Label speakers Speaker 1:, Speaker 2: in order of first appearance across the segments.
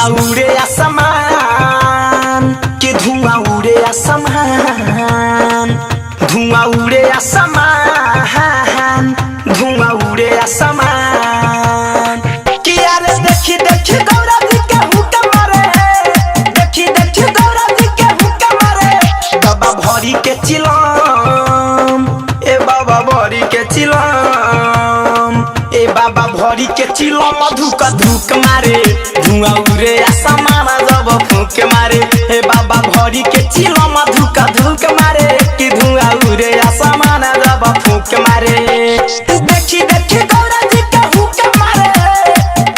Speaker 1: धुआं उड़े आसमान के धुआं उड़े आसमान धुआं उड़े आसमान धुआं उड़े आसमान कि यारे देखी देखी गौरा जी के हुक्का मारे देखी देखी गौरा जी के हुक्का मारे बाबा भरी के चिलम ए बाबा भरी के चिलम ए बाबा भरी के चिलम धुक धुक मारे धुआं उड़े आसमान जब फूंक मारे ए बाबा भरी के चिलम धुक धुक मारे कि धुआं उड़े आसमान जब फूंक मारे देखी देखी गौरा जी के हुक्का मारे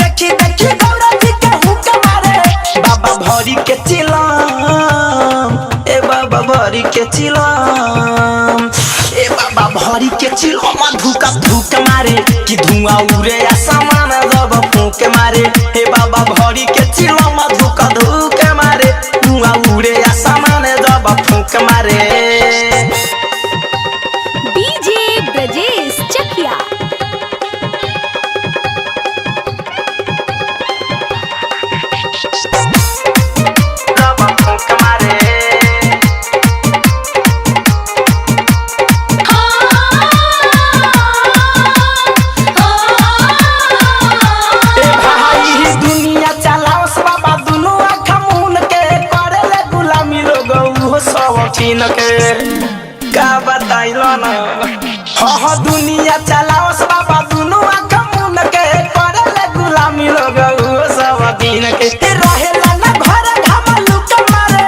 Speaker 1: देखी देखी गौरा जी के हुक्का मारे बाबा भरी के चिलम ए बाबा भरी के चिलम ए बाबा भरी के चिलम धुक धुक मारे कि धुआं उड़े आसमान जब फूंक मारे हे बाबा भरी के चिलम धुक धुक मारे धुआं उड़े आसमान जब फूंक मारे
Speaker 2: डीजे ब्रजेश चकिया
Speaker 1: जब फूंक मारे छीन के का बताइलो ना हाँ दुनिया चलाओस बाबा दुनु आँख मुन के करले गुलामी लोग सब दिन के रहेला ना घर घाम लुक मारे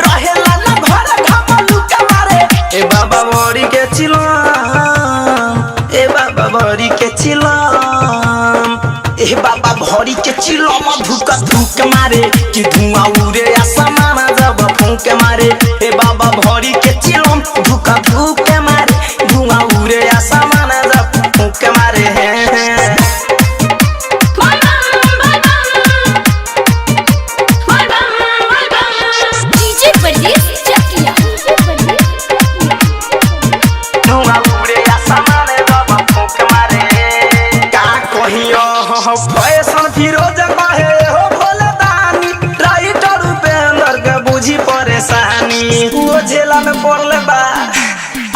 Speaker 1: रहेला ना घर घाम लुक मारे ए बाबा भरी के चिलम ए बाबा भरी के चिलम ए बाबा भरी के चिलम धुक धुक मारे कि धुआं उड़े आसमान जब फूंक मारे ए बाबा भरी के चिलम धुक धुक मारे धुआं उड़े आसमान जब फूंक मारे
Speaker 2: डीजे ब्रजेश चकिया
Speaker 1: धुआं उड़े आसमान जब फूंक मारे का कहियो फैशन फिरोज कहे हो भोले दानी राइटर उपेंद्र के बुझी परेशानी वो झेला में पड़ले बा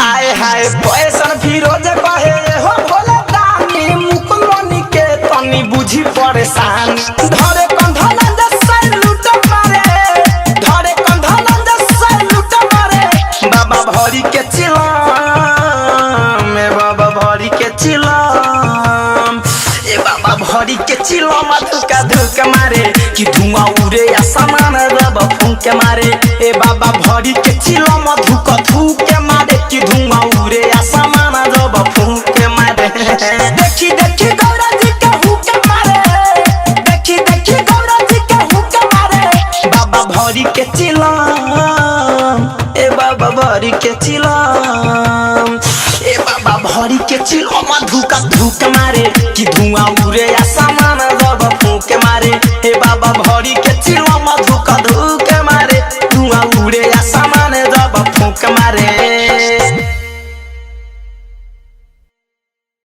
Speaker 1: आए हाय फैशन फिरोज कहे हो भोले दानी मुकुलनी के तनी बुझी परेशान धरे कंधना जैसे लूट मारे धरे कंधना जैसे लूट मारे बाबा भरी के चिलम ए बाबा भरी के चिलम ए बाबा भरी के चिलम धुक धुक मारे कि धुआं उड़े आसमान जब फूंक मारे ए बाबा भरी के चिलम धुक धुक मारे कि धुआं उड़े आसमान जब फूंक मारे देखी देखी गौरा जी के हुक्का मारे देखी देखी गौरा जी के हुक्का मारे बाबा भरी के चिलम ए बाबा भरी के चिलम ए बाबा भरी के चिलम धुक धुक मारे कि धुआं उड़े आसमान जब फूंक मारे ए बाबा भरी